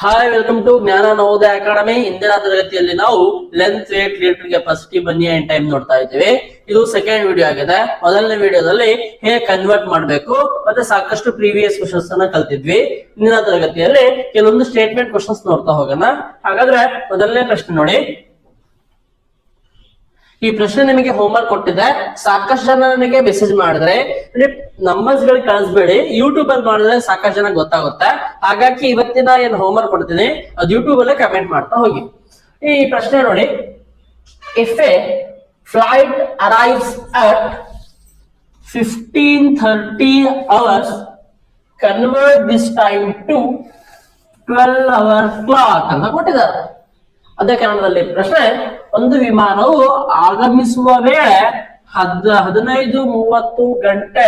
Hi, welcome to ಜ್ಞಾನ Navodaya academy. ಇಂದಿನ ತರಗತಿಯಲ್ಲಿ ನಾವು ಲೆಂತ್, ವೇಟ್, ಲೀಟರ್ ಕೆಪಾಸಿಟಿ, ಬನ್ನಿ ಅಂಡ್ ಟೈಮ್ ನೋಡ್ತಾ ಇದ್ದೇವೆ. ಇದು ಸೆಕೆಂಡ್ ವಿಡಿಯೋ ಆಗಿದೆ. ಮೊದಲನೇ ವಿಡಿಯೋದಲ್ಲಿ ಹೇಗೆ ಕನ್ವರ್ಟ್ ಮಾಡಬೇಕು ಮತ್ತೆ ಸಾಕಷ್ಟು ಪ್ರೀವಿಯಸ್ ಕ್ವಶನ್ಸ್ ಅನ್ನ ಕಲ್ತಿದ್ವಿ. ಇಂದಿನ ತರಗತಿಯಲ್ಲಿ ಕೆಲವೊಂದು ಸ್ಟೇಟ್ಮೆಂಟ್ ಕ್ವಶನ್ಸ್ ನೋಡ್ತಾ ಹೋಗೋಣ. ಹಾಗಾದ್ರೆ ಮೊದಲನೇ ಪ್ರಶ್ನೆ ನೋಡಿ. ಈ ಪ್ರಶ್ನೆ ನಿಮಗೆ ಹೋಮ್ವರ್ಕ್ ಕೊಟ್ಟಿದೆ. ಸಾಕಷ್ಟು ಜನ ನನಗೆ ಮೆಸೇಜ್ ಮಾಡಿದ್ರೆ ನಂಬರ್ಸ್ ಗಳು ಕಳಿಸ್ಬೇಡಿ, ಯೂಟ್ಯೂಬ್ ಅಲ್ಲಿ ಮಾಡಿದ್ರೆ ಸಾಕಷ್ಟು ಜನ ಗೊತ್ತಾಗುತ್ತೆ. ಹಾಗಾಗಿ ಇವತ್ತಿನ ಏನ್ ಹೋಮ್ವರ್ಕ್ ಕೊಡ್ತೀನಿ ಅದು ಯೂಟ್ಯೂಬ್ ಅಲ್ಲೇ ಕಮೆಂಟ್ ಮಾಡ್ತಾ ಹೋಗಿ. ಈ ಪ್ರಶ್ನೆ ನೋಡಿ. If a flight arrives at 15:30 hours, convert this time to 12 hour clock ಅಂತ ಕೊಟ್ಟಿದ್ದಾರೆ. ಅದೇ ಕಾರಣದಲ್ಲಿ ಪ್ರಶ್ನೆ, ಒಂದು ವಿಮಾನವು ಆಗಮಿಸುವ ವೇಳೆ 15:30 ಗಂಟೆ,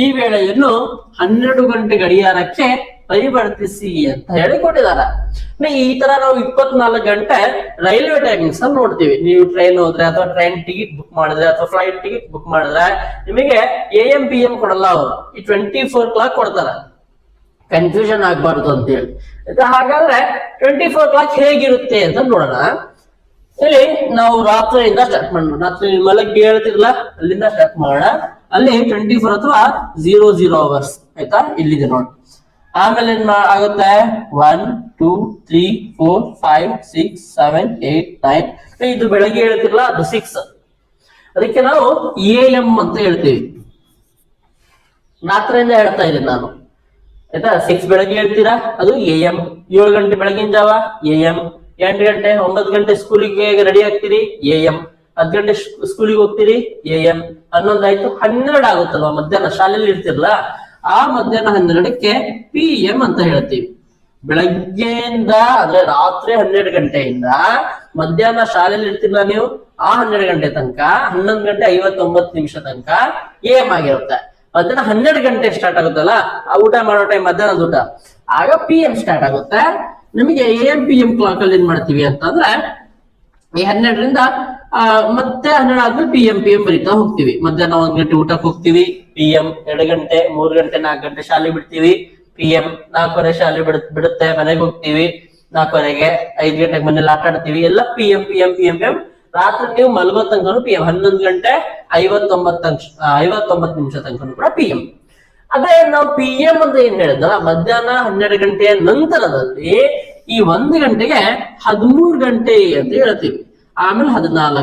ಈ ವೇಳೆಯನ್ನು 12 ಗಂಟೆ ಗಡಿಯಾರಕ್ಕೆ ಪರಿವರ್ತಿಸಿ ಅಂತ ಹೇಳಿ ಕೊಟ್ಟಿದ್ದಾರೆ. ಈ ತರ ನಾವು 24 ಗಂಟೆ ರೈಲ್ವೆ ಟೈಮಿಂಗ್ಸ್ ಅನ್ನು ನೋಡ್ತೀವಿ. ನೀವು ಟ್ರೈನ್ ಹೋದ್ರೆ ಅಥವಾ ಟ್ರೈನ್ ಟಿಕೆಟ್ ಬುಕ್ ಮಾಡಿದ್ರೆ ಅಥವಾ ಫ್ಲೈಟ್ ಟಿಕೆಟ್ ಬುಕ್ ಮಾಡಿದ್ರೆ ನಿಮಗೆ AM PM ಕೊಡಲ್ಲ, ಅವರು ಈ 24 clock ಕೊಡ್ತಾರೆ. ಕನ್ಫ್ಯೂಷನ್ ಆಗ್ಬಾರ್ದು ಅಂತ ಹೇಳಿ. ಹಾಗಾದ್ರೆ 24 clock ಹೇಗಿರುತ್ತೆ ಅಂತ ನೋಡೋಣ. ಇಲ್ಲಿ ನಾವು ರಾತ್ರಿಯಿಂದ ಸ್ಟಾರ್ಟ್ ಮಾಡೋಣ. ರಾತ್ರಿ ಮಲಗಿ ಹೇಳ್ತಿರಲ್ಲ, ಅಲ್ಲಿಂದ ಸ್ಟಾರ್ಟ್ ಮಾಡೋಣ. ಅಲ್ಲಿ 24 ಅಥವಾ 00 hours ಆಯ್ತಾ, ಇಲ್ಲಿದೆ ನೋಡಿ. ಆಮೇಲೆ ಏನ್ ಆಗುತ್ತೆ, 1 2 3 4 5 6 7 8 9. ಇದು ಬೆಳಗ್ಗೆ ಹೇಳ್ತಿರಲ್ಲ, ಅದು 6. ಅದಕ್ಕೆ ನಾವು AM ಅಂತ ಹೇಳ್ತೀವಿ. ರಾತ್ರಿಯಿಂದ ಹೇಳ್ತಾ ಇದ್ದೀನಿ ನಾನು ಆಯ್ತಾ. 6 ಬೆಳಗ್ಗೆ ಹೇಳ್ತೀರಾ, ಅದು AM. 7 ಗಂಟೆ ಬೆಳಗಿನ ಜಾವ AM. 8 ಗಂಟೆ 9 ಗಂಟೆ ಸ್ಕೂಲಿಗೆ ರೆಡಿ ಆಗ್ತೀರಿ, AM. 10 ಗಂಟೆ ಸ್ಕೂಲಿಗೆ ಹೋಗ್ತೀರಿ, AM. 11 ಆಯ್ತು, 12 ಆಗುತ್ತಲ್ವಾ, ಮಧ್ಯಾಹ್ನ ಶಾಲೆಯಲ್ಲಿ ಇರ್ತಿರಲ್ಲ, ಆ ಮಧ್ಯಾಹ್ನ 12ಕ್ಕೆ PM ಅಂತ ಹೇಳ್ತೀವಿ. ಬೆಳಗ್ಗೆಯಿಂದ ಅಂದ್ರೆ ರಾತ್ರಿ 12 ಗಂಟೆಯಿಂದ ಮಧ್ಯಾಹ್ನ ಶಾಲೆಯಲ್ಲಿ ಇರ್ತಿರಲ್ಲ ನೀವು, ಆ 12 ಗಂಟೆ ತನಕ 11 ಗಂಟೆ 59 ನಿಮಿಷ ತನಕ AM ಆಗಿರುತ್ತೆ. ಮಧ್ಯಾಹ್ನ 12 ಗಂಟೆ ಸ್ಟಾರ್ಟ್ ಆಗುತ್ತಲ್ಲ, ಆ ಊಟ ಮಾಡೋ ಟೈಮ್, ಮಧ್ಯಾಹ್ನದ ಊಟ, ಆಗ PM ಸ್ಟಾರ್ಟ್ ಆಗುತ್ತೆ. ನಿಮಗೆ AM PM ಕ್ಲಾಕ್ ಅಲ್ಲಿ ಏನ್ ಮಾಡ್ತೀವಿ ಅಂತಂದ್ರೆ, ಈ 12ರಿಂದ ಮತ್ತೆ 12 ಆದ್ಮೇಲೆ PM ಬರೀತಾ ಹೋಗ್ತೀವಿ. ಮಧ್ಯಾಹ್ನ 1 ಗಂಟೆ ಊಟಕ್ಕೆ ಹೋಗ್ತೀವಿ, PM. 2 ಗಂಟೆ 3 ಗಂಟೆ 4 ಗಂಟೆ ಶಾಲೆ ಬಿಡ್ತೀವಿ, PM. 4:15 ಶಾಲೆ ಬಿಡುತ್ತೆ, ಮನೆಗೆ ಹೋಗ್ತೀವಿ 4:15. 5 ಗಂಟೆಗೆ ಮನೇಲಿ ಆಟ ಆಡ್ತೀವಿ, ಎಲ್ಲ PM. ರಾತ್ರಿ ನೀವು ಮಲಗೋ ತನಕ PM. 11 ಗಂಟೆ 59 ನಿಮಿಷ ತನಕ ಕೂಡ PM. ಅದೇ ನಾವು PM ಅಂತ ಏನ್ ಹೇಳಿದ್ರ, ಮಧ್ಯಾಹ್ನ 12 ಗಂಟೆಯ ನಂತರದಲ್ಲಿ ಈ 1 ಗಂಟೆಗೆ 13 ಗಂಟೆ ಅಂತ ಹೇಳ್ತೀವಿ. ಆಮೇಲೆ 14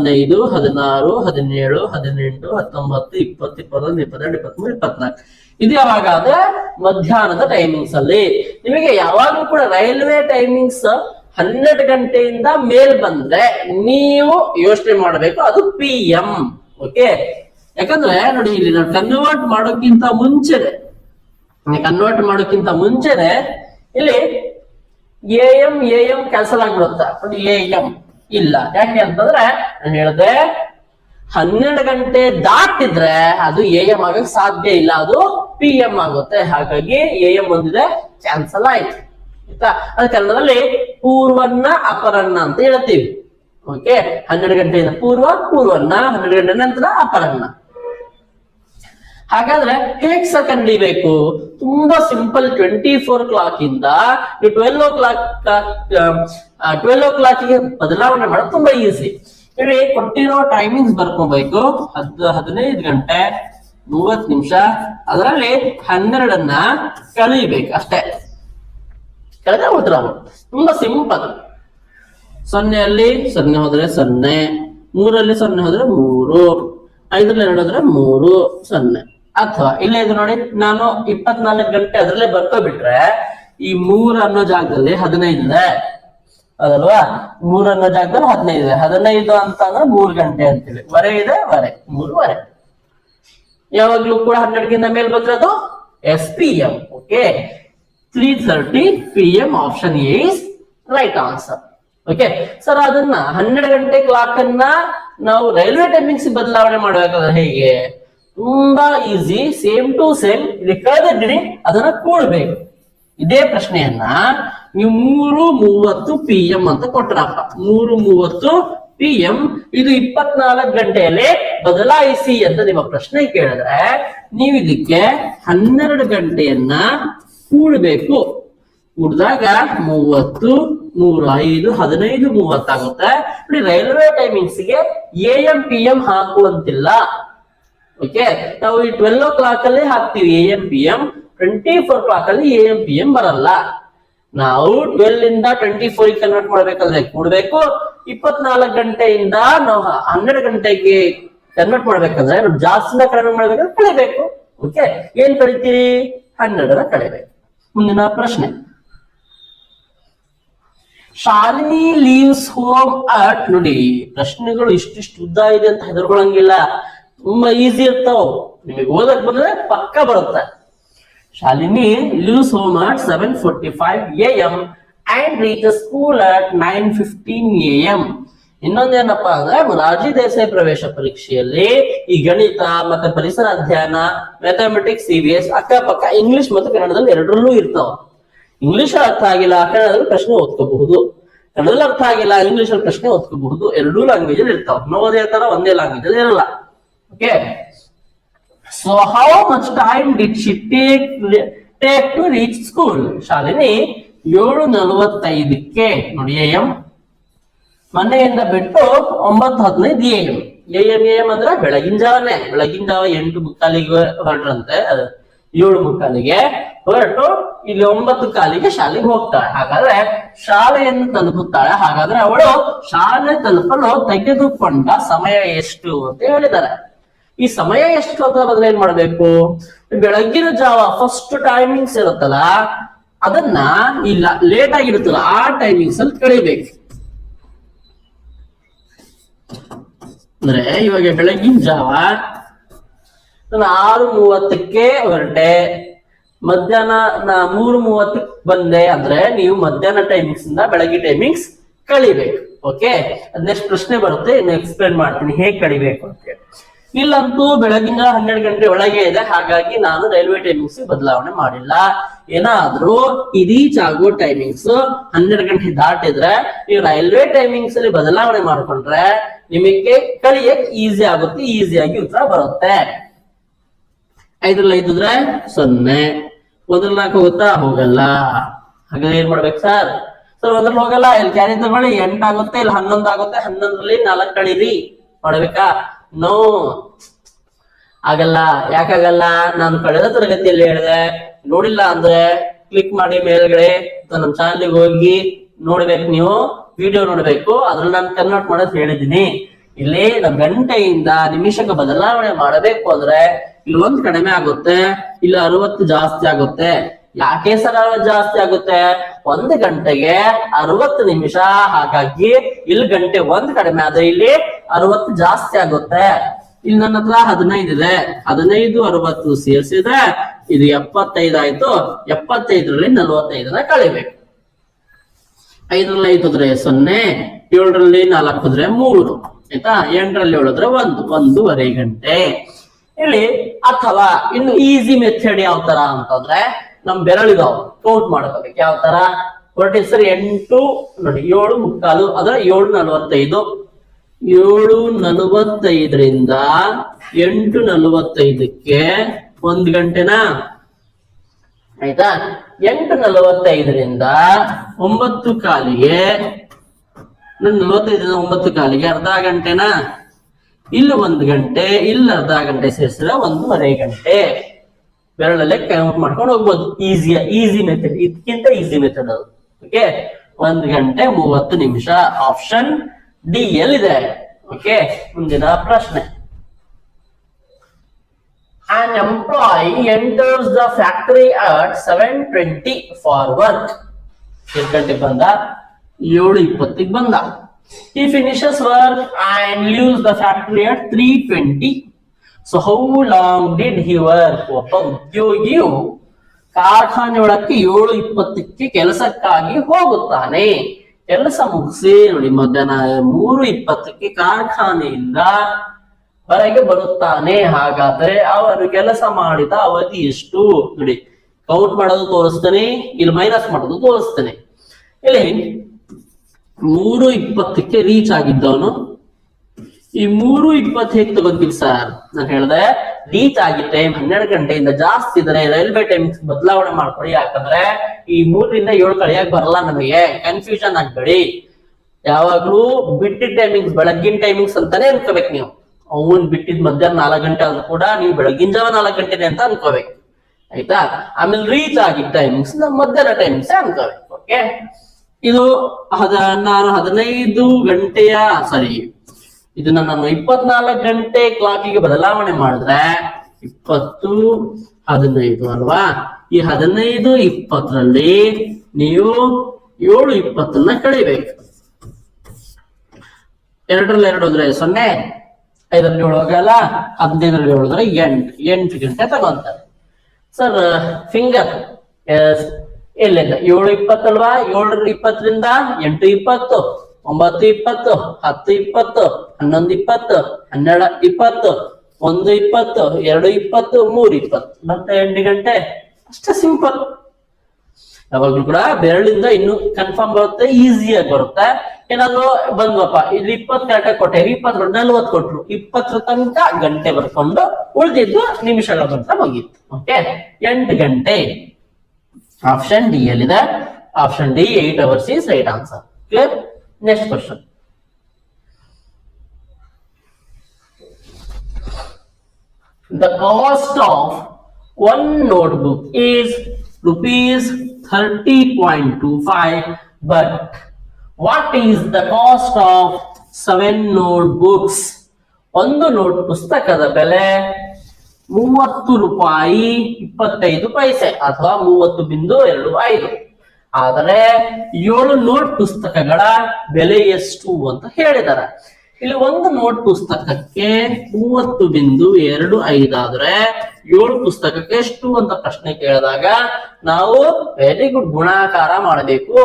15 16 17 18 19 20 21 22 23 24. ಇದು ಯಾವಾಗ ಅಂದ್ರೆ ಮಧ್ಯಾಹ್ನದ ಟೈಮಿಂಗ್ಸ್ ಅಲ್ಲಿ. ನಿಮಗೆ ಯಾವಾಗ್ಲೂ ಕೂಡ ರೈಲ್ವೆ ಟೈಮಿಂಗ್ಸ್ 12 ಗಂಟೆಯಿಂದ ಮೇಲ್ ಬಂದ್ರೆ ನೀವು ಯೋಚನೆ ಮಾಡಬೇಕು, ಅದು PM. ಓಕೆ, ಯಾಕಂದ್ರೆ ನೋಡಿ, ಇಲ್ಲಿ ನಾವು ಕನ್ವರ್ಟ್ ಮಾಡೋಕ್ಕಿಂತ ಮುಂಚೆನೆ ಇಲ್ಲಿ AM ಕ್ಯಾನ್ಸಲ್ ಆಗ್ಬಿಡುತ್ತೆ. ನೋಡಿ, AM ಇಲ್ಲ. ಯಾಕೆ ಅಂತಂದ್ರೆ ನಾನು ಹೇಳ್ದೆ, 12 ಗಂಟೆ ದಾಟಿದ್ರೆ ಅದು AM ಆಗಕ್ ಸಾಧ್ಯ ಇಲ್ಲ, ಅದು PM ಆಗುತ್ತೆ. ಹಾಗಾಗಿ AM ಒಂದಿದೆ, ಕ್ಯಾನ್ಸಲ್ ಆಯ್ತು ಆಯ್ತಾ. ಅದು ಕನ್ನಡದಲ್ಲಿ ಪೂರ್ವನ್ನ ಅಪರನ್ನ ಅಂತ ಹೇಳ್ತೀವಿ. ಓಕೆ, 12 ಗಂಟೆಯಿಂದ ಪೂರ್ವನ್ನ, 12 ಗಂಟೆ ನಂತರ ಅಪರನ್ನ. ಹಾಗಾದ್ರೆ ಹೇಗ್ ಸರ್ ಕಂಡುಹಿಡಿಬೇಕು? ತುಂಬಾ ಸಿಂಪಲ್. 24 clock ಇಂದ ನೀವು 12 o'clock ಗೆ ಬದಲಾವಣೆ ಮಾಡೋದು ತುಂಬಾ ಈಸಿ. ಇಲ್ಲಿ ಕೊಟ್ಟಿರೋ ಟೈಮಿಂಗ್ಸ್ ಬರ್ಕೋಬೇಕು. 15 ಗಂಟೆ 30 ನಿಮಿಷ, ಅದರಲ್ಲಿ 12ಅನ್ನ ಕಳೀಬೇಕು ಅಷ್ಟೇ. ಕಳೆದ್ರೆ ಉತ್ತರ. ತುಂಬಾ ಸಿಂಪಲ್. 0 ಹೋದ್ರೆ 0, 3 ಹೋದ್ರೆ 3, 5 ಹೋದ್ರೆ 3 0. ಅಥವಾ ಇಲ್ಲೇ ಇದು ನೋಡಿ, ನಾನು 24 ಗಂಟೆ ಅದರಲ್ಲೇ ಬರ್ಕೋಬಿಟ್ರೆ ಈ 3 ಅನ್ನೋ ಜಾಗದಲ್ಲಿ 15 ಇದೆ ಅದಲ್ವಾ. 3 ಅನ್ನೋ ಜಾಗದಲ್ಲಿ 15 ಇದೆ. 15 ಅಂತ ಅಂದ್ರೆ 3 ಗಂಟೆ ಅಂತೀವಿ. ವರೆ ಇದೆ, 3 ವರೆ. ಯಾವಾಗ್ಲೂ ಕೂಡ 12ಗಿಂತ ಮೇಲ್ ಬಂದ್ರೆ ಅದು SPM. Okay, 3:30 PM. Option A is right answer. Okay sir, ಅದನ್ನ 12 ಗಂಟೆ ಕ್ಲಾಕ್ ಅನ್ನ ನಾವು ರೈಲ್ವೆ ಟೈಮಿಂಗ್ಸ್ ಬದಲಾವಣೆ ಮಾಡಬೇಕಾದ್ರೆ ಹೇಗೆ? ತುಂಬಾ ಈಸಿ. ಸೇಮ್ ಟು ಸೇಮ್ ಇಲ್ಲಿ ಕಳೆದಿದ್ದೀನಿ, ಅದನ್ನ ಕೂಡಬೇಕು. ಇದೇ ಪ್ರಶ್ನೆಯನ್ನ ನೀವು 3:30 PM ಅಂತ ಕೊಟ್ರಪ್ಪ. 3:30 PM, ಇದು 24 ಗಂಟೆಯಲ್ಲಿ ಬದಲಾಯಿಸಿ ಅಂತ ನಿಮ್ಮ ಪ್ರಶ್ನೆ ಕೇಳಿದ್ರೆ ನೀವು ಇದಕ್ಕೆ 12 ಗಂಟೆಯನ್ನ ಕೂಡಬೇಕು. ಕೂಡಿದಾಗ 30, 3, 5, 15, 30 ಆಗುತ್ತೆ. ನೋಡಿ ರೈಲ್ವೆ ಟೈಮಿಂಗ್ಸ್ಗೆ AM PM ಹಾಕುವಂತಿಲ್ಲ. ಓಕೆ, ನಾವು ಈ 12 o'clock ಅಲ್ಲಿ ಹಾಕ್ತಿವಿ AM PM, 24 o'clock ಅಲ್ಲಿ AM PM ಬರಲ್ಲ. ನಾವು 12 ಇಂದ 24 ಕನ್ವರ್ಟ್ ಮಾಡ್ಬೇಕಾದ್ರೆ ಕೂಡ್ಬೇಕು. 24 ಗಂಟೆಯಿಂದ ನಾವು 12 ಗಂಟೆಗೆ ಕನ್ವರ್ಟ್ ಮಾಡ್ಬೇಕಂದ್ರೆ ಜಾಸ್ತಿನ ಕಡಿಮೆ ಮಾಡ್ಬೇಕಾದ್ರೆ ಕಳಿಬೇಕು. ಓಕೆ, ಏನ್ ಕಳಿತೀರಿ? 12 ಕಳಿಬೇಕು. ಮುಂದಿನ ಪ್ರಶ್ನೆ, ಶಾಲಿನಿ ಲೀವ್ಸ್ ಹೋಮ್ ಅಟ್, ನೋಡಿ ಪ್ರಶ್ನೆಗಳು ಇಷ್ಟಿಷ್ಟು ಉದ್ದ ಇದೆ ಅಂತ ಹೆದರ್ಕೊಳಂಗಿಲ್ಲ, ತುಂಬಾ ಈಸಿ ಇರ್ತಾವ, ನಿಮಗೆ ಓದಕ್ ಬಂದ್ರೆ ಪಕ್ಕ ಬರುತ್ತೆ. Shalini leaves home at 7:45 AM and reaches school at 9:15 AM. ಇನ್ನೊಂದೇನಪ್ಪಾ ಅಂದ್ರೆ ಮೊರಾರ್ಜಿ ದೇಸಾಯಿ ಪ್ರವೇಶ ಪರೀಕ್ಷೆಯಲ್ಲಿ ಈ ಗಣಿತ ಮತ್ತೆ ಪರಿಸರ ಅಧ್ಯಯನ, ಮ್ಯಾಥಮೆಟಿಕ್ಸ್, CBS ಅಕ್ಕಪಕ್ಕ ಇಂಗ್ಲಿಷ್ ಮತ್ತು ಕನ್ನಡದಲ್ಲಿ ಎರಡರಲ್ಲೂ ಇರ್ತಾವ. ಇಂಗ್ಲಿಷ್ ಅರ್ಥ ಆಗಿಲ್ಲ ಕನ್ನಡದಲ್ಲಿ ಪ್ರಶ್ನೆ ಓದ್ಕೋಬಹುದು, ಕನ್ನಡದಲ್ಲಿ ಅರ್ಥ ಆಗಿಲ್ಲ ಇಂಗ್ಲಿಷ್ ಅಲ್ಲಿ ಪ್ರಶ್ನೆ ಓದ್ಕೋಬಹುದು. ಎರಡೂ ಲ್ಯಾಂಗ್ವೇಜ್ ಅಲ್ಲಿ ಇರ್ತಾವ, ನವೋದಯ ತರ ಒಂದೇ ಲ್ಯಾಂಗ್ವೇಜ್ ಅಲ್ಲಿ ಇರಲ್ಲ. Okay, so how much time did she take to reach school? Shalini 7:45ಕ್ಕೆ ನೋಡಿ AM ಮನೆಯಿಂದ ಬಿಟ್ಟು 9:15 AM ಅಂದ್ರೆ ಬೆಳಗಿನ ಜಾವನೇ, ಬೆಳಗಿನ ಜಾವ 8:45 ಹೊರಟ್ರಂತೆ, 7:45 ಹೊರಟು ಇಲ್ಲಿ 9:15 ಶಾಲೆಗೆ ಹೋಗ್ತಾಳೆ. ಹಾಗಾದ್ರೆ ಶಾಲೆಯನ್ನು ತಲುಪುತ್ತಾಳೆ. ಹಾಗಾದ್ರೆ ಅವಳು ಶಾಲೆ ತಲುಪಲು ತೆಗೆದುಕೊಂಡ ಸಮಯ ಎಷ್ಟು ಅಂತ ಹೇಳಿದ್ದಾರೆ. ಈ ಸಮಯ ಎಷ್ಟು ಅಂತ ಬದಲು ಏನ್ ಮಾಡ್ಬೇಕು? ಬೆಳಗ್ಗಿನ ಜಾವ ಫಸ್ಟ್ ಟೈಮಿಂಗ್ಸ್ ಇರುತ್ತಲ್ಲ ಅದನ್ನ ಇಲ್ಲ ಲೇಟ್ ಆಗಿರುತ್ತಲ್ಲ ಆ ಟೈಮಿಂಗ್ಸ್ ಅಲ್ಲಿ ಕಳಿಬೇಕು. ಅಂದ್ರೆ ಇವಾಗ ಬೆಳಗಿನ ಜಾವ ನಾನು 6:30ಕ್ಕೆ ಹೊರಟೆ, ಮಧ್ಯಾಹ್ನ 3:30ಕ್ಕೆ ಬಂದೆ ಅಂದ್ರೆ ನೀವು ಮಧ್ಯಾಹ್ನ ಟೈಮಿಂಗ್ಸ್ ಇಂದ ಬೆಳಗ್ಗೆ ಟೈಮಿಂಗ್ಸ್ ಕಳಿಬೇಕು. ಓಕೆ, ನೆಕ್ಸ್ಟ್ ಪ್ರಶ್ನೆ ಬರುತ್ತೆ, ಇನ್ನು ಎಕ್ಸ್ಪ್ಲೇನ್ ಮಾಡ್ತೀನಿ ಹೇಗೆ ಕಳಿಬೇಕು ಅಂತ ಹೇಳಿ. ಇಲ್ಲಂತೂ ಬೆಳಗಿನ 12 ಗಂಟೆ ಒಳಗೆ ಇದೆ, ಹಾಗಾಗಿ ನಾನು ರೈಲ್ವೆ ಟೈಮಿಂಗ್ಸ್ ಬದಲಾವಣೆ ಮಾಡಿಲ್ಲ. ಏನಾದ್ರೂ ಈ ರೀಚ್ ಆಗೋ ಟೈಮಿಂಗ್ಸ್ 12 ಗಂಟೆ ದಾಟಿದ್ರೆ ನೀವು ರೈಲ್ವೆ ಟೈಮಿಂಗ್ಸ್ ಅಲ್ಲಿ ಬದಲಾವಣೆ ಮಾಡ್ಕೊಂಡ್ರೆ ನಿಮಗೆ ಕಳಿಯಕ್ ಈಸಿ ಆಗುತ್ತೆ, ಈಸಿಯಾಗಿ ಉತ್ತರ ಬರುತ್ತೆ. 5ರಲ್ಲಿ 5 ಇದ್ರೆ 0, 1ರಲ್ಲಿ 4 ಹೋಗುತ್ತಾ? ಹೋಗಲ್ಲ. ಹಾಗಾದ್ರೆ ಏನ್ ಮಾಡ್ಬೇಕು ಸರ್? 1ರಲ್ಲಿ ಹೋಗಲ್ಲ, ಇಲ್ಲಿ ಕ್ಯಾರಿ ತಗೊಳ್ಳಿ, 8 ಆಗುತ್ತೆ, ಇಲ್ಲಿ 11 ಆಗುತ್ತೆ, 11ರಲ್ಲಿ 4 ಕಳೀರಿ. ಮಾಡ್ಬೇಕಾ? ನೋ, ಆಗಲ್ಲ. ಯಾಕಾಗಲ್ಲ? ನಾನು ಕಳೆದ ತರಗತಿಯಲ್ಲಿ ಹೇಳಿದೆ, ನೋಡಿಲ್ಲ ಅಂದ್ರೆ ಕ್ಲಿಕ್ ಮಾಡಿ ಮೇಲ್ಗಡೆ ನಮ್ಮ ಚಾನಲ್ಗೆ ಹೋಗಿ ನೋಡ್ಬೇಕು, ನೀವು ವಿಡಿಯೋ ನೋಡ್ಬೇಕು, ಅದ್ರಲ್ಲಿ ನಾನು ಕನ್ವರ್ಟ್ ಮಾಡೋದು ಹೇಳಿದೀನಿ. ಇಲ್ಲಿ ನಾವು ಗಂಟೆಯಿಂದ ನಿಮಿಷಕ್ಕೆ ಬದಲಾವಣೆ ಮಾಡಬೇಕು ಅಂದ್ರೆ ಇಲ್ಲಿ 1 ಕಡಿಮೆ ಆಗುತ್ತೆ, ಇಲ್ಲಿ 60 ಜಾಸ್ತಿ ಆಗುತ್ತೆ. ಯಾಕೆ ಸರ್ ಜಾಸ್ತಿ ಆಗುತ್ತೆ? 1 ಗಂಟೆಗೆ 60 ನಿಮಿಷ, ಹಾಗಾಗಿ ಇಲ್ಲಿ ಗಂಟೆ 1 ಕಡಿಮೆ ಆದ್ರೆ ಇಲ್ಲಿ 60 ಜಾಸ್ತಿ ಆಗುತ್ತೆ. ಇಲ್ಲಿ ನನ್ನ ಹತ್ರ 15 ಇದೆ, 15, 60 ಸೇರಿಸಿದ್ರೆ ಇದು 75 ಆಯ್ತು. 75ರಲ್ಲಿ 45ನ ಕಳಿಬೇಕು. 5ರಲ್ಲಿ 5 ಹೋದ್ರೆ 0, 7ರಲ್ಲಿ 4 ಹೋದ್ರೆ 3, ಆಯ್ತಾ? 8ರಲ್ಲಿ 7 ಹೋದ್ರೆ 1.5 ಗಂಟೆ. ಇಲ್ಲಿ ಅಥವಾ ಇನ್ನು ಈಸಿ ಮೆಥಡ್ ಯಾವ ತರ ಅಂತಂದ್ರೆ ನಮ್ ಬೆರಳಿದಾವ್ ಕೌಂಟ್ ಮಾಡ್ಕೋಬೇಕು. ಯಾವ ತರ? ಹೊರಟಿ ಸರ್ 8 ನೋಡಿ 7:45 ಅಂದ್ರೆ 7:45, 7:45ರಿಂದ 8:45ಕ್ಕೆ 1 ಗಂಟೆನಾ? ಆಯ್ತಾ? 8:45ರಿಂದ 9:15ಗೆ 45ರಿಂದ 9:15ಗೆ ಅರ್ಧ ಗಂಟೆನಾ? ಇಲ್ಲಿ 1 ಗಂಟೆ, ಇಲ್ಲಿ ಅರ್ಧ ಗಂಟೆ ಸೇರಿಸಿದ್ರೆ 1.5 ಗಂಟೆ. ಬೆರಳಲ್ಲೇ ಕೌಂಟ್ ಮಾಡ್ಕೊಂಡು ಹೋಗ್ಬೋದು. ಈಸಿ ಮೆಥಡ್, ಇದಕ್ಕಿಂತ ಈಸಿ ಮೆಥಡ್ ಅದು. ಓಕೆ, 1 ಗಂಟೆ 30 ನಿಮಿಷ. ಆಪ್ಷನ್ ಡಿ ಎಲ್ಲಿದೆ. ಓಕೆ, ಮುಂದಿನ ಪ್ರಶ್ನೆ. An employee enters the factory at 7:20 for work. ಎಷ್ಟು ಗಂಟೆಗೆ ಬಂದ? 7:20ಗೆ ಬಂದ. He finishes work and leaves the factory at 3:20. So how long did he work? ಒಬ್ಬ ಉದ್ಯೋಗಿಯು ಕಾರ್ಖಾನೆ ಒಳಕ್ಕೆ 7:20ಕ್ಕೆ ಕೆಲಸಕ್ಕಾಗಿ ಹೋಗುತ್ತಾನೆ. ಕೆಲಸ ಮುಗಿಸಿ ನೋಡಿ ಮಧ್ಯಾಹ್ನ 3:20ಕ್ಕೆ ಕಾರ್ಖಾನೆಯಿಂದ ಹೊರಗೆ ಬರುತ್ತಾನೆ. ಹಾಗಾದ್ರೆ ಅವರು ಕೆಲಸ ಮಾಡಿದ ಅವಧಿ ಎಷ್ಟು? ನೋಡಿ ಕೌಂಟ್ ಮಾಡೋದು ತೋರಿಸ್ತೇನೆ, ಇಲ್ಲಿ ಮೈನಸ್ ಮಾಡೋದು ತೋರಿಸ್ತೇನೆ. ಇಲ್ಲಿ 3:20ಕ್ಕೆ ರೀಚ್ ಆಗಿದ್ದವನು ಈ 3:20 ಹೇಗೆ ತಗೊಂತೀವಿ ಸರ್? ನಾನು ಹೇಳ್ದೆ ರೀಚ್ ಆಗಿ ಟೈಮ್ 12 ಗಂಟೆಯಿಂದ ಜಾಸ್ತಿ ಇದ್ರೆ ರೈಲ್ವೆ ಟೈಮಿಂಗ್ಸ್ ಬದಲಾವಣೆ ಮಾಡ್ಕೊಳ್ಳಿ. ಯಾಕಂದ್ರೆ ಈ 3ರಿಂದ 7 ಕಳಿಯಕ್ ಬರಲ್ಲ ನಮಗೆ, ಕನ್ಫ್ಯೂಷನ್ ಆಗ್ಬೇಡಿ. ಯಾವಾಗ್ಲೂ ಬಿಟ್ಟಿದ್ ಟೈಮಿಂಗ್ಸ್ ಬೆಳಗ್ಗಿನ ಟೈಮಿಂಗ್ಸ್ ಅಂತಾನೆ ಅನ್ಕೋಬೇಕು ನೀವು. ಅವನ್ ಬಿಟ್ಟಿದ್ ಮಧ್ಯಾಹ್ನ 4 ಗಂಟೆ ಆದ್ರೂ ಕೂಡ ನೀವು ಬೆಳಗಿನ ಜಾವ 4 ಗಂಟೆನೆ ಅಂತ ಅನ್ಕೋಬೇಕು, ಆಯ್ತಾ? ಆಮೇಲೆ ರೀಚ್ ಆಗಿದ್ದ ಟೈಮಿಂಗ್ಸ್ ಮಧ್ಯಾಹ್ನ ಟೈಮಿಂಗ್ಸ್ ಅನ್ಕೋಬೇಕು. ಓಕೆ, ಇದು 15 ಗಂಟೆಯ ಸಾರಿ, ಇದನ್ನ ನಾನು 24 ಗಂಟೆ ಕ್ಲಾಕಿಗೆ ಬದಲಾವಣೆ ಮಾಡಿದ್ರೆ 20, 15 ಅಲ್ವಾ? ಈ 15, 20ರಲ್ಲಿ ನೀವು 7:20 ಕಳಿಬೇಕು. 2ರಲ್ಲಿ 2 ಹೋದ್ರೆ 0, 5ರಲ್ಲಿ 7 ಹೋಗಲ್ಲ, 15ರಲ್ಲಿ 7 ಹೋದ್ರೆ 8 ಗಂಟೆ ತಗೊಂತಾರೆ. ಸರ್ ಫಿಂಗರ್ ಎಲ್ಲಿಂದ 7:20 ಅಲ್ವಾ? 7:20ರಿಂದ 8:20, 9:20, 10:20, 11:20, 12:20, 1:20, 2:20, 3:20 ಮತ್ತೆ 8 ಗಂಟೆ. ಅಷ್ಟೇ ಸಿಂಪಲ್. ಯಾವಾಗ್ಲೂ ಕೂಡ ಬೆರಳಿಂದ ಇನ್ನು ಕನ್ಫರ್ಮ್ ಬರುತ್ತೆ, ಈಸಿಯಾಗಿ ಬರುತ್ತೆ. ಏನಾದ್ರು ಬಂದ್ವಪ್ಪ ಇಲ್ಲಿ 20 ಗಂಟೆ ಕೊಟ್ಟೆ, 20 40 ಕೊಟ್ರು, 20 ತನಕ ಗಂಟೆ ಬರ್ಕೊಂಡು ಉಳಿದಿದ್ದು ನಿಮಿಷಗಳ ಬಂತ ಮುಗೀತು. ಓಕೆ, 8 ಗಂಟೆ. ಆಪ್ಷನ್ ಡಿ ಎಲ್ಲಿದೆ? Option D 8 hours is right answer. Clear? Next question. The cost of one notebook is rupees 30.25, but what is the cost of 7 notebooks? ಒಂದು ನೋಟ್ ಪುಸ್ತಕದ ಬೆಲೆ 30 ರೂಪಾಯಿ 25 ಪೈಸೆ ಅಥವಾ 30.25. ಆದರೆ 7 ನೋಟ್ ಪುಸ್ತಕಗಳ ಬೆಲೆ ಎಷ್ಟು ಅಂತ ಹೇಳಿದ್ದಾರೆ. ಇಲ್ಲಿ ಒಂದು ನೋಟ್ ಪುಸ್ತಕಕ್ಕೆ 30.25 ಆದ್ರೆ 7 ಪುಸ್ತಕಕ್ಕೆ ಎಷ್ಟು ಅಂತ ಪ್ರಶ್ನೆ ಕೇಳಿದಾಗ ನಾವು ವೆರಿ ಗುಡ್ ಗುಣಾಕಾರ ಮಾಡಬೇಕು.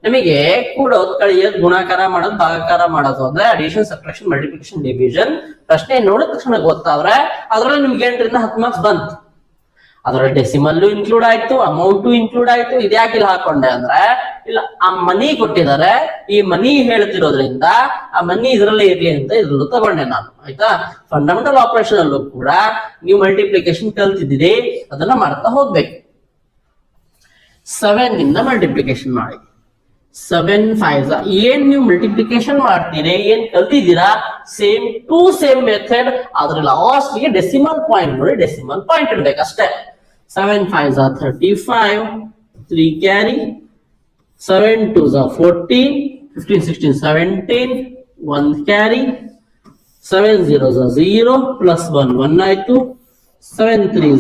ನಮಗೆ ಕೂಡೋದು ಕಳಿಯೋದು ಗುಣಾಕಾರ ಮಾಡೋದು ಭಾಗಾಕಾರ ಮಾಡೋದು ಅಂದ್ರೆ ಅಡಿಷನ್ ಸಬ್ಟ್ರಾಕ್ಷನ್ ಮಲ್ಟಿಪ್ಲಿಕೇಶನ್ ಡಿವಿಷನ್. ಪ್ರಶ್ನೆ ನೋಡಿದ ತಕ್ಷಣ ಗೊತ್ತಾದ್ರೆ ಅದ್ರಲ್ಲಿ ನಿಮ್ಗೆ 8ರಿಂದ 10 ಮಾರ್ಕ್ಸ್ ಬಂತು. ಅದ್ರಲ್ಲಿ ಡೆಸಿಮಲ್ ಇನ್ಕ್ಲೂಡ್ ಆಯ್ತು, ಅಮೌಂಟ್ ಇನ್ಕ್ಲೂಡ್ ಆಯ್ತು. ಇದ್ಯಾಕಿಲ್ಲ ಹಾಕೊಂಡೆ ಅಂದ್ರೆ ಇಲ್ಲ ಆ ಮನಿ ಕೊಟ್ಟಿದ್ದಾರೆ, ಈ ಮನಿ ಹೇಳ್ತಿರೋದ್ರಿಂದ ಆ ಮನಿ ಇದ್ರಲ್ಲೇ ಇರ್ಲಿ ಅಂತ ಇದ್ರಲ್ಲೂ ತಗೊಂಡೆ ನಾನು, ಆಯ್ತಾ? ಫಂಡಮೆಂಟಲ್ ಆಪರೇಷನ್ ಅಲ್ಲೂ ಕೂಡ ನೀವು ಮಲ್ಟಿಪ್ಲಿಕೇಶನ್ ಕಲ್ತಿದ್ದೀರಿ, ಅದನ್ನ ಮಾಡ್ತಾ ಹೋಗ್ಬೇಕು. 7 ಇಂದ ಮಲ್ಟಿಪ್ಲಿಕೇಶನ್ ಮಾಡಿ. 7 5 ಏನ್ ನೀವು ಮಲ್ಟಿಪ್ಲಿಕೇಶನ್ ಮಾಡ್ತೀರಿ, ಏನ್ ಕಲ್ತಿದ್ದೀರಾ, ಸೇಮ್ ಟು ಸೇಮ್ ಮೆಥಡ್. ಅದ್ರ ಲಾಸ್ಟ್ ಗೆ ಡೆಸಿಮಲ್ ಪಾಯಿಂಟ್ ನೋಡಿ, ಡೆಸಿಮಲ್ ಪಾಯಿಂಟ್ ಇಡ್ಬೇಕು ಅಷ್ಟೇ. 7 5 35, 3 carry, 7 2 14, 15 16 17, 1 carry, 7 0 0 plus 1 1 ಆಯ್ತು, 7 3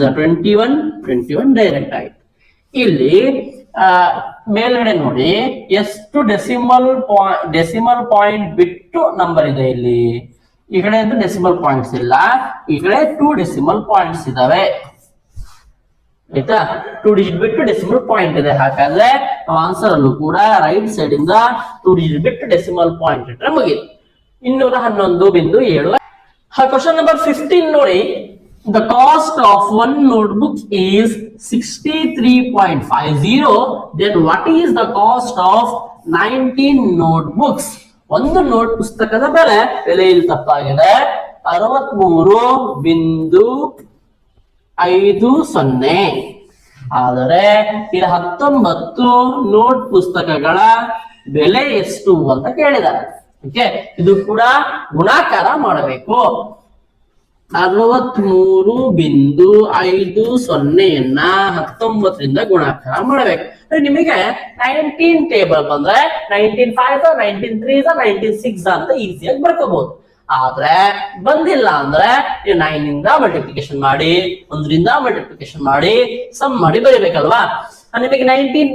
21 ಡೈರೆಕ್ಟ್ ಆಯ್ತು. ಇಲ್ಲಿ ಮೇಲ್ಗಡೆ ನೋಡಿ ಎಷ್ಟು ಡೆಸಿಮಲ್ ಪಾಯಿಂಟ್ ಬಿಟ್ಟು ನಂಬರ್ ಇದೆ. ಇಲ್ಲಿ ಈ ಕಡೆ ಅಂತೂ ಡೆಸಿಮಲ್ ಪಾಯಿಂಟ್ಸ್ ಇಲ್ಲ, ಈ ಕಡೆ 2 ಡೆಸಿಮಲ್ ಪಾಯಿಂಟ್ಸ್ ಇದಾವೆ, ಆಯ್ತಾ? 2 ಡಿಜಿಟ್ ಬಿಟ್ಟು ಡೆಸಿಮಲ್ ಪಾಯಿಂಟ್ ಇದೆ. ಹಾಗಾದ್ರೆ ಆನ್ಸರ್ ಅಲ್ಲೂ ಕೂಡ ರೈಟ್ ಸೈಡ್ ಇಂದ 2 ಡಿಜಿಟ್ ಬಿಟ್ಟು ಡೆಸಿಮಲ್ ಪಾಯಿಂಟ್ ಇಟ್ರೆ ಮುಗಿತು. 211.7. ಕ್ವಶನ್ ನಂಬರ್ 15 ನೋಡಿ. The cost of one notebook is 63.50. Then what is the cost of 19 notebooks? ಒಂದು ನೋಟ್ ಪುಸ್ತಕದ ಬೆಲೆ ಇಲ್ಲಿ ತಪ್ಪಾಗಿದೆ. 63.50 ಆದರೆ ಇಲ್ಲಿ 19 ನೋಟ್ ಪುಸ್ತಕಗಳ ಬೆಲೆ ಎಷ್ಟು ಅಂತ ಕೇಳಿದ್ದಾರೆ. ಓಕೆ, ಇದು ಕೂಡ ಗುಣಾಕಾರ ಮಾಡಬೇಕು. 63.50 19ರಿಂದ ಗುಣಾಕಾರ ಮಾಡಬೇಕು. ನಿಮಗೆ 19 ಟೇಬಲ್ ಬಂದ್ರೆ 19 5 19 3 19 6 ಅಂತ ಈಸಿಯಾಗಿ ಬರ್ಕೋಬಹುದು. ಆದ್ರೆ ಬಂದಿಲ್ಲ ಅಂದ್ರೆ 9 ಇಂದ ಮಲ್ಟಿಪ್ಲಿಕೇಶನ್ ಮಾಡಿ, 1ರಿಂದ ಮಲ್ಟಿಪ್ಲಿಕೇಶನ್ ಮಾಡಿ, ಸಮ್ ಮಾಡಿ ಬರೀಬೇಕಲ್ವಾ? ನಿಮಗೆ 19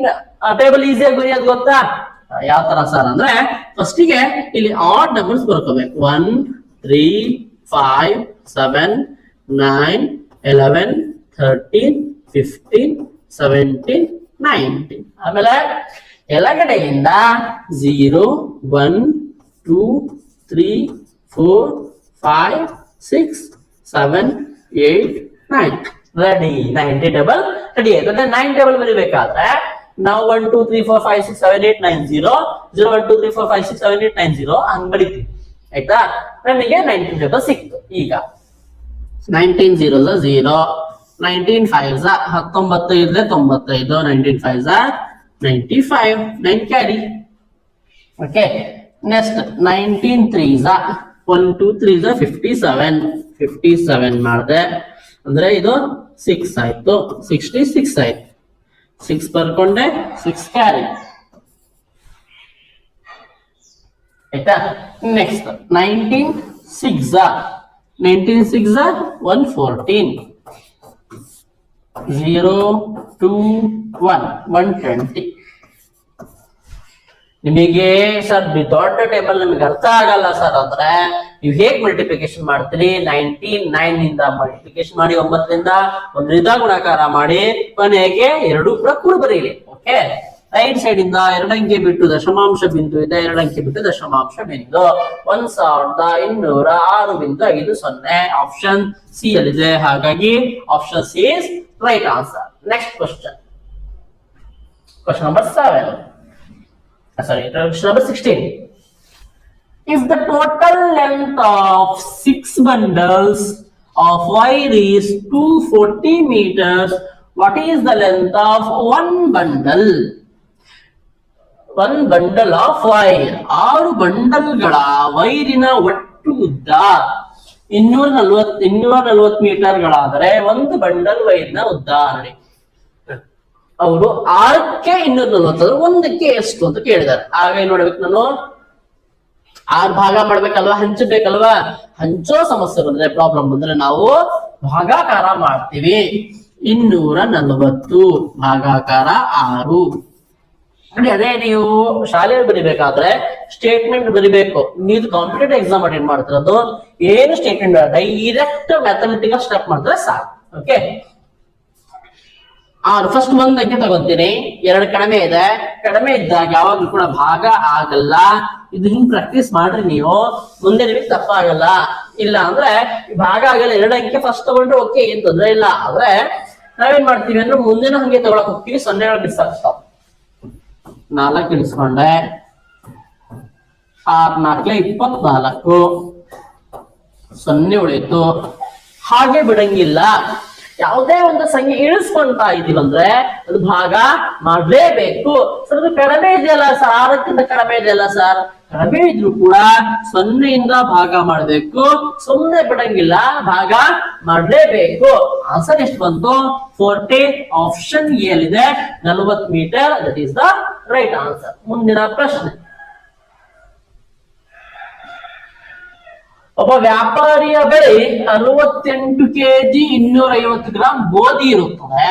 ಟೇಬಲ್ ಈಸಿಯಾಗಿ ಬರೆಯೋದು ಗೊತ್ತಾ? ಯಾವ ತರ ಸರ್ ಅಂದ್ರೆ ಫಸ್ಟಿಗೆ ಇಲ್ಲಿ ಆಡ್ ನಂಬರ್ಸ್ ಬರ್ಕೋಬೇಕು. 1 3 5 7 9 11 13 15 17 19. ಆಮೇಲೆ ಎಡಗಡೆಯಿಂದ 0 1 2 3 4 5 6 7 8 9 ರೆಡಿ. 90 ಟೇಬಲ್ ರೆಡಿ ಆಯ್ತು. 9 ಟೇಬಲ್ ಬರೀಬೇಕಾದ್ರೆ ನಾವು 1 2 3 4 5 6 7 8 9 0 0 1 2 3 4 5 6 7 8 9 0 ಹಂಗ್ ಬರೀತೀವಿ, ಆಯ್ತಾ. ನಮಗೆ 19 ಜೊತೆ ಸಿಕ್ತು. ಈಗ 19 0 0, 19 5 19 ಇದ್ರೆ 95, 19 5 95, 9 ಕ್ಯಾರಿ. ಓಕೆ, ನೆಕ್ಸ್ಟ್ 19 3 1 2 3 57 ಮಾಡಿದೆ ಅಂದ್ರೆ ಇದು 6 ಆಯ್ತು, 66 ಆಯ್ತು. 6 ಬರ್ಕೊಂಡೆ, 6 ಕ್ಯಾರಿ ಆಯ್ತಾ. ನೆಕ್ಸ್ಟ್ 19 6 114, 0 2 1 120. ನಿಮಗೆ ಸರ್ ದೊಡ್ಡ ಟೇಬಲ್ ನಿಮಗೆ ಅರ್ಥ ಆಗಲ್ಲ ಸರ್ ಅಂದ್ರೆ ನೀವು ಹೇಗ್ ಮಲ್ಟಿಪ್ಲಿಕೇಶನ್ ಮಾಡ್ತೀರಿ? 9 ಇಂದ ಮಲ್ಟಿಪ್ಲಿಕೇಶನ್ ಮಾಡಿ, 9ರಿಂದ 1ರಿಂದ ಗುಣಾಕಾರ ಮಾಡಿ, ಕೊನೆಗೆ 2 ಕೂಡ ಕೂಡ ಬರೀಲಿ. ಓಕೆ, ರೈಟ್ ಸೈಡ್ ಇಂದ 2 ಅಂಕೆ ಬಿಟ್ಟು ದಶಮಾಂಶ ಬಿಂದು ಇದೆ, 2 ಅಂಕೆ ಬಿಟ್ಟು ದಶಮಾಂಶ ಬಿಂದು. 1206.50. ಆಪ್ಷನ್ ಸಿ ಅಲ್ಲಿದೆ, ಹಾಗಾಗಿ option C is right answer. Next question number 7. Question number 16. If the total length of 6 bundles of wire is 240 meters, what is the length of one bundle? One bundle of wire. 6 ಬಂಡಲ್ಗಳ ವೈರಿನ ಒಟ್ಟು ಉದ್ದ 240 ಮೀಟರ್ಗಳಾದರೆ ಒಂದು bundle ವೈರಿನ ಉದ್ದ ನೋಡಿ. ಅವರು 6ಕ್ಕೆ 240, ಒಂದಕ್ಕೆ ಎಷ್ಟು ಅಂತ ಕೇಳಿದ್ದಾರೆ. ಆಗ ಏನ್ ಮಾಡ್ಬೇಕು, ನಾನು 6 ಭಾಗ ಮಾಡ್ಬೇಕಲ್ವಾ, ಹಂಚಬೇಕಲ್ವಾ. ಹಂಚೋ ಸಮಸ್ಯೆ ಬಂದ್ರೆ, ಪ್ರಾಬ್ಲಮ್ ಬಂದ್ರೆ ನಾವು ಭಾಗಾಕಾರ ಮಾಡ್ತೀವಿ. 240 ಭಾಗಾಕಾರ 6. ನೋಡಿ, ಅದೇ ನೀವು ಶಾಲೆಯಲ್ಲಿ ಬರಿಬೇಕಾದ್ರೆ ಸ್ಟೇಟ್ಮೆಂಟ್ ಬರಿಬೇಕು. ನೀವು ಕಾಂಪಿಟೇಟಿವ್ ಎಕ್ಸಾಮ್ ಅಟೆಂಡ್ ಮಾಡ್ತಿರೋದು ಏನು ಸ್ಟೇಟ್ಮೆಂಟ್ ಡೈರೆಕ್ಟ್ ಮ್ಯಾಥಮೆಟಿಕಲ್ ಸ್ಟೆಪ್ ಮಾಡಿದ್ರೆ ಸಾಕು. ಓಕೆ, ಫಸ್ಟ್ 1 ಅಂಕೆ ತಗೊಂತೀನಿ, 2 ಕಡಿಮೆ ಇದೆ. ಕಡಿಮೆ ಇದ್ದಾಗ ಯಾವಾಗ್ಲೂ ಕೂಡ ಭಾಗ ಆಗಲ್ಲ. ಇದು ಹಿಂಗ್ ಪ್ರಾಕ್ಟೀಸ್ ಮಾಡ್ರಿ ನೀವು, ಮುಂದೆ ನಿಮಗೆ ತಪ್ಪಾಗಲ್ಲ. ಇಲ್ಲ ಅಂದ್ರೆ ಭಾಗ ಆಗಲ್ಲ, 2 ಅಂಕೆ ಫಸ್ಟ್ ತಗೊಂಡ್ರೆ ಓಕೆ, ಏನ್ ತೊಂದ್ರೆ ಇಲ್ಲ. ಆದ್ರೆ ನಾವೇನ್ ಮಾಡ್ತೀವಿ ಅಂದ್ರೆ ಮುಂದಿನ ಹಂಗೆ ತಗೊಳಕ್ ಹೋಗ್ತೀವಿ, 0 ಮಿಸ್ ಆಗ್ತಾವ. 4 ಇಳಿಸ್ಕೊಂಡೆ, 6 4 24, 0 ಉಳಿತು. ಹಾಗೆ ಬಿಡಂಗಿಲ್ಲ. ಯಾವುದೇ ಒಂದು ಸಂಖ್ಯೆ ಇಳಿಸ್ಕೊಂತಾ ಇದೀವಂದ್ರೆ ಅದು ಭಾಗ ಮಾಡ್ಲೇಬೇಕು. ಸರ್ ಅದು ಕಡಿಮೆ ಇದೆಯಲ್ಲ ಸರ್, 6ಕ್ಕಿಂತ ಕಡಿಮೆ ಇದೆಯಲ್ಲ ಸರ್, ಕಡಿಮೆ ಇದ್ರು ಕೂಡ 0ಯಿಂದ ಭಾಗ ಮಾಡ್ಬೇಕು. ಸುಮ್ಮನೆ ಬಿಡಂಗಿಲ್ಲ, ಭಾಗ ಮಾಡ್ಲೇಬೇಕು. ಆನ್ಸರ್ ಎಷ್ಟು ಬಂತು? 40. ಆಪ್ಷನ್ ಎ ಇದೆ, 40 metre. That is the right answer. ಮುಂದಿನ ಪ್ರಶ್ನೆ. ಒಬ್ಬ ವ್ಯಾಪಾರಿಯ ಬಳಿ 68 kg 250 ಗ್ರಾಂ ಗೋಧಿ ಇರುತ್ತದೆ.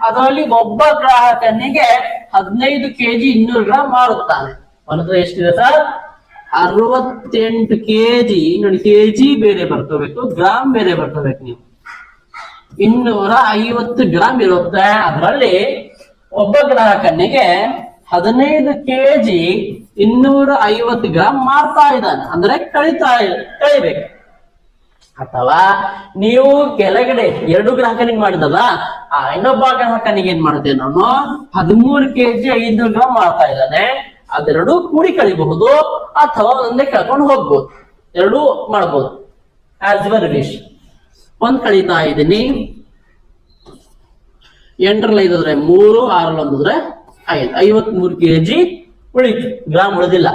ಅದರಲ್ಲಿ ಒಬ್ಬ ಗ್ರಾಹಕನಿಗೆ 15 kg 200 ಗ್ರಾಂ ಮಾರುತ್ತಾನೆ. ಒಂದ್ರ ಎಷ್ಟಿದೆ ಸರ್? 68 kg. ನೋಡಿ, ಕೆಜಿ ಬೇರೆ ಬರ್ಕೋಬೇಕು, ಗ್ರಾಮ್ ಬೇರೆ ಬರ್ಕೋಬೇಕು. ನೀವು 250 ಗ್ರಾಂ ಇರುತ್ತೆ. ಅದರಲ್ಲಿ ಒಬ್ಬ ಗ್ರಾಹಕನಿಗೆ 15 kg 250 ಗ್ರಾಂ ಮಾರ್ತಾ ಇದ್ದಾನೆ. ಅಂದ್ರೆ ಕಳಿಬೇಕು. ಅಥವಾ ನೀವು ಕೆಳಗಡೆ 2 ಗ್ರಾಹಕನಿಗೆ ಮಾಡಿದಲ್ಲ, ಆ ಇನ್ನೊಬ್ಬ ಗ್ರಾಹಕನಿಗೆ ಏನ್ ಮಾಡ್ತೇವೆ ನಾನು, 13 kg 500 ಗ್ರಾಂ ಮಾರ್ತಾ ಇದ್ದಾನೆ. ಅದೆರಡು ಕೂಡಿ ಕಳಿಬಹುದು, ಅಥವಾ ಒಂದೇ ಕಳ್ಕೊಂಡು ಹೋಗ್ಬೋದು. 2 ಮಾಡ್ಬೋದು, ಆಸ್ ಯುವರ್ ವಿಶ್. 1 ಕಳೀತಾ ಇದ್ದೀನಿ. 8ರಲ್ಲಿ 5 3, 6ರಲ್ಲಿ 1 5, 53 kg ಉಳಿತು. ಗ್ರಾಮ್ ಉಳಿದಿಲ್ಲ.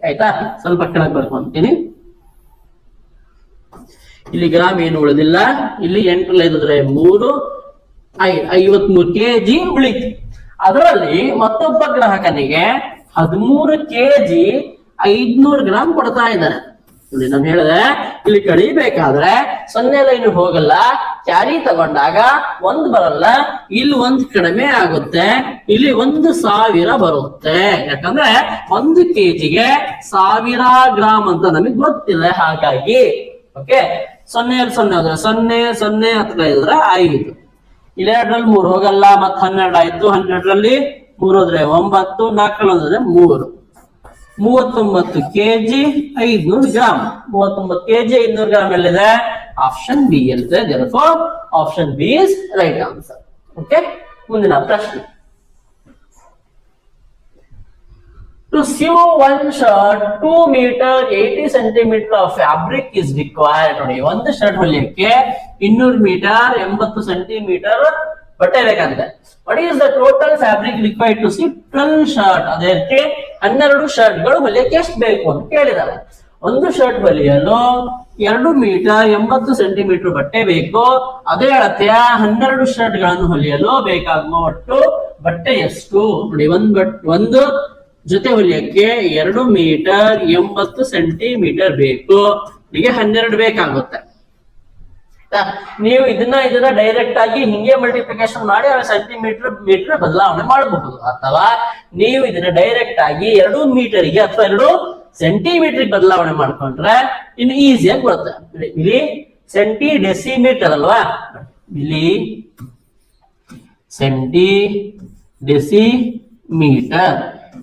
ಆಯ್ತಾ? ಸ್ವಲ್ಪ ಕೆಳಗೆ ಬರ್ಕೊಂತೀನಿ. ಇಲ್ಲಿ ಗ್ರಾಮ್ ಏನು ಉಳಿದಿಲ್ಲ. ಇಲ್ಲಿ 8ರಲ್ಲಿ 5 3, 53 kg ಉಳಿತು. ಅದರಲ್ಲಿ ಮತ್ತೊಬ್ಬ ಗ್ರಾಹಕನಿಗೆ 13 kg 500 ಗ್ರಾಂ ಕೊಡ್ತಾ ಇದ್ದಾನೆ. ನೋಡಿ, ನಾನು ಹೇಳಿದೆ ಇಲ್ಲಿ ಕಳಿಬೇಕಾದ್ರೆ 0 ಲೈನ್ ಹೋಗಲ್ಲ, ಕ್ಯಾರಿ ತಗೊಂಡಾಗ 1 ಬರಲ್ಲ. ಇಲ್ಲಿ 1 ಕಡಿಮೆ ಆಗುತ್ತೆ, ಇಲ್ಲಿ 1000 ಬರುತ್ತೆ. ಯಾಕಂದ್ರೆ 1 kgಗೆ 1000 ಗ್ರಾಂ ಅಂತ ನಮಗೆ ಗೊತ್ತಿಲ್ಲ. ಹಾಗಾಗಿ ಓಕೆ, 0 ಹೋದ್ರೆ 0 0 ಹತ್ರ ಇದ್ರೆ 5. ಇಲ್ಲಿ 2ರಲ್ಲಿ 3 ಹೋಗಲ್ಲ, ಮತ್ತೆ 12 ಆಯ್ತು. 12ರಲ್ಲಿ 3 ಹೋದ್ರೆ 9, 4ರಲ್ಲಿ 3, 39 kg 500 ಗ್ರಾಂ. 39 kg 500 ಗ್ರಾಂ ಎಲ್ಲಿದೆ? ಆಪ್ಷನ್ ಬಿ ಎಲ್ಲಿದೆ. therefore option B is right answer. Okay, ಮುಂದಿನ ಪ್ರಶ್ನೆ. To sew one shirt, 2 meter 80 centimeter of fabric is required. ನೋಡಿ ಒಂದು ಶರ್ಟ್ ಹೊಲಿಯಕ್ಕೆ 200 ಮೀಟರ್ 80 ಸೆಂಟಿಮೀಟರ್ ಬಟ್ಟೆ ಬೇಕಂತೆ. What is the total fabric required to sew 12 shirt? ಅದೇ ರೀತಿ 12 ಶರ್ಟ್ ಗಳು ಹೊಲಿಯಕ್ಕೆ ಎಷ್ಟು ಬೇಕು ಅಂತ ಕೇಳಿದ್ದಾರೆ. ಒಂದು ಶರ್ಟ್ ಹೊಲಿಯಲು 2 ಮೀಟರ್ 80 ಸೆಂಟಿಮೀಟರ್ ಬಟ್ಟೆ ಬೇಕು. ಅದೇ ಅಳತೆಯ 12 ಶರ್ಟ್ ಗಳನ್ನು ಹೊಲಿಯಲು ಬೇಕಾಗುವ ಒಟ್ಟು ಬಟ್ಟೆ ಎಷ್ಟು? ನೋಡಿ ಒಂದು ಜೊತೆ ಹೊಲಿಯಕ್ಕೆ 2 ಮೀಟರ್ 80 ಸೆಂಟಿಮೀಟರ್ ಬೇಕು. ಹೀಗೆ 12 ಬೇಕಾಗುತ್ತೆ. ನೀವು ಇದನ್ನ ಡೈರೆಕ್ಟ್ ಆಗಿ ಹಿಂಗೆ ಮಲ್ಟಿಪ್ಲಿಕೇಶನ್ ಮಾಡಿ ಸೆಂಟಿಮೀಟರ್ ಬದಲಾವಣೆ ಮಾಡಬಹುದು, ಅಥವಾ ನೀವು ಇದನ್ನ ಡೈರೆಕ್ಟ್ ಆಗಿ 2 ಮೀಟರ್ಗೆ ಅಥವಾ 2 ಸೆಂಟಿಮೀಟರ್ ಬದಲಾವಣೆ ಮಾಡ್ಕೊಂಡ್ರೆ ಇನ್ನು ಈಸಿಯಾಗಿ ಬರುತ್ತೆ. ಇಲ್ಲಿ ಸೆಂಟಿ ಡೆಸಿಮೀಟರ್ ಅಲ್ವಾ, ಇಲ್ಲಿ ಸೆಂಟಿ ಡೆಸಿಮೀಟರ್,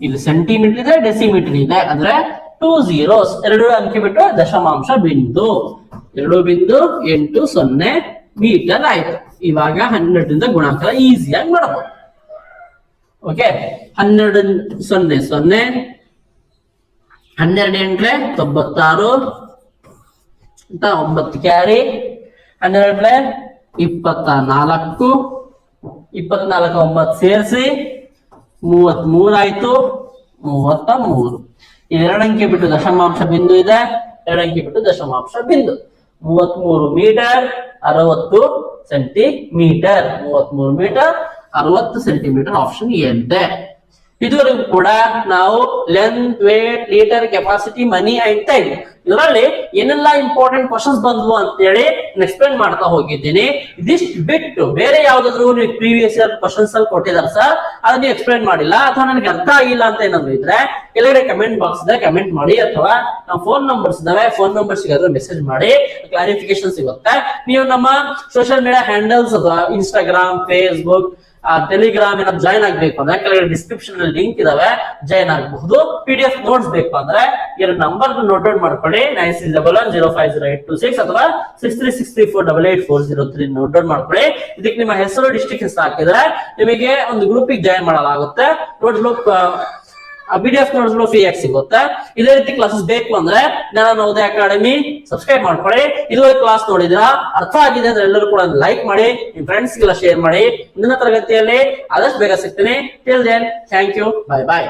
ಇಲ್ಲಿ ಸೆಂಟಿಮೀಟರ್ ಇದೆ ಡೆಸಿಮೀಟರ್ ಇದೆ, ಅಂದ್ರೆ 2 zeros 2 ಅಂಕೆ ಬಿಟ್ಟು ದಶಮಾಂಶ ಬಿಂದು 2.80 ಮೀಟರ್ ಆಯ್ತು. ಇವಾಗ 12ರಿಂದ ಗುಣಾಕಾರ ಈಸಿಯಾಗಿ ಮಾಡಬಹುದು. ಓಕೆ, 12 0 0 12 ಎಂಟ್ಲೆ 96 ಅಂತ 9 ಕ್ಯಾರಿ, 12 24 24 9 ಸೇರಿಸಿ 33 ಆಯ್ತು, 33. 2 ಅಂಕೆ ಬಿಟ್ಟು ದಶಮಾಂಶ ಬಿಂದು ಇದೆ, 2 ಅಂಕೆ ಬಿಟ್ಟು ದಶಮಾಂಶ ಬಿಂದು. 33 metre 60 centimetre, 33 metre 60 centimetre option A ಇದೆ. ಇದುವರೆಗೂ ಕೂಡ ನಾವು length, weight, litre, capacity, money and time ಇದರಲ್ಲಿ ಏನೆಲ್ಲ ಇಂಪಾರ್ಟೆಂಟ್ ಕ್ವಶನ್ಸ್ ಬಂದ್ವು ಅಂತ ಹೇಳಿ ಎಕ್ಸ್ಪ್ಲೇನ್ ಮಾಡ್ತಾ ಹೋಗಿದ್ದೀನಿ. ಇದಿಷ್ಟು ಬಿಟ್ಟು ಬೇರೆ ಯಾವ್ದಾದ್ರು ನೀವು ಪ್ರೀವಿಯಸ್ ಇಯರ್ ಕ್ವಶನ್ಸ್ ಅಲ್ಲಿ ಕೊಟ್ಟಿದ್ದಾರೆ ಸರ್, ಅದನ್ನ ಎಕ್ಸ್ಪ್ಲೇನ್ ಮಾಡಿಲ್ಲ ಅಥವಾ ನನಗೆ ಅರ್ಥ ಆಗಿಲ್ಲ ಅಂತ ಏನಾದ್ರು ಇದ್ರೆ ಕೆಳಗಡೆ ಕಮೆಂಟ್ ಬಾಕ್ಸ್ ಇದೆ, ಕಮೆಂಟ್ ಮಾಡಿ, ಅಥವಾ ನಮ್ಮ ಫೋನ್ ನಂಬರ್ಸ್ ಇದಾವೆ, ಫೋನ್ ನಂಬರ್ ಸಿಗಾದ್ರೆ ಮೆಸೇಜ್ ಮಾಡಿ, ಕ್ಲಾರಿಫಿಕೇಶನ್ ಸಿಗುತ್ತೆ. ನೀವು ನಮ್ಮ ಸೋಷಿಯಲ್ ಮೀಡಿಯಾ ಹ್ಯಾಂಡಲ್ಸ್ ಅಥವಾ ಇನ್ಸ್ಟಾಗ್ರಾಮ್, ಫೇಸ್ಬುಕ್, ಟೆಲಿಗ್ರಾಮ್ ಏನಾದ್ರು ಜಾಯ್ನ್ ಆಗ್ಬೇಕು ಅಂದ್ರೆ ಕೆಳಗಡೆ ಡಿಸ್ಕ್ರಿಪ್ಷನ್ ಅಲ್ಲಿ ಲಿಂಕ್ ಇದಾವೆ, ಜಾಯ್ನ್ ಆಗಬಹುದು. PDF ನೋಟ್ಸ್ ಬೇಕು ಅಂದ್ರೆ ಎರಡು ನಂಬರ್ ನೋಟ್ ಡೌನ್ ಮಾಡ್ಕೊಳ್ಳಿ, 9611050826 ಅಥವಾ 6363488403 ನೋಟ್ ಡೌನ್ ಮಾಡ್ಕೊಳ್ಳಿ. ಇದಕ್ಕೆ ನಿಮ್ಮ ಹೆಸರು, ಡಿಸ್ಟ್ರಿಕ್ಟ್ ಹೆಸರು ಹಾಕಿದ್ರೆ ನಿಮಗೆ ಒಂದು ಗ್ರೂಪಿಗೆ ಜಾಯ್ನ್ ಮಾಡಲಾಗುತ್ತೆ. PDF ನೋಟ್ಸ್ ಫ್ರೀ ಆಗಿ ಸಿಗುತ್ತೆ. ಇದೇ ರೀತಿ ಕ್ಲಾಸಸ್ ಬೇಕು ಅಂದ್ರೆ ಜ್ಞಾನ ನವೋದಯ ಅಕಾಡೆಮಿ ಸಬ್ಸ್ಕ್ರೈಬ್ ಮಾಡ್ಕೊಳ್ಳಿ. ಇದುವರೆಗೆ ಕ್ಲಾಸ್ ನೋಡಿದ್ರ ಅರ್ಥ ಆಗಿದೆ ಅಂದ್ರೆ ಎಲ್ಲರೂ ಕೂಡ ಲೈಕ್ ಮಾಡಿ, ನಿಮ್ ಫ್ರೆಂಡ್ಸ್ ಗೆಲ್ಲ ಶೇರ್ ಮಾಡಿ. ಮುಂದಿನ ತರಗತಿಯಲ್ಲಿ ಆದಷ್ಟು ಬೇಗ ಸಿಗ್ತೀನಿ. Till then thank you, bye bye.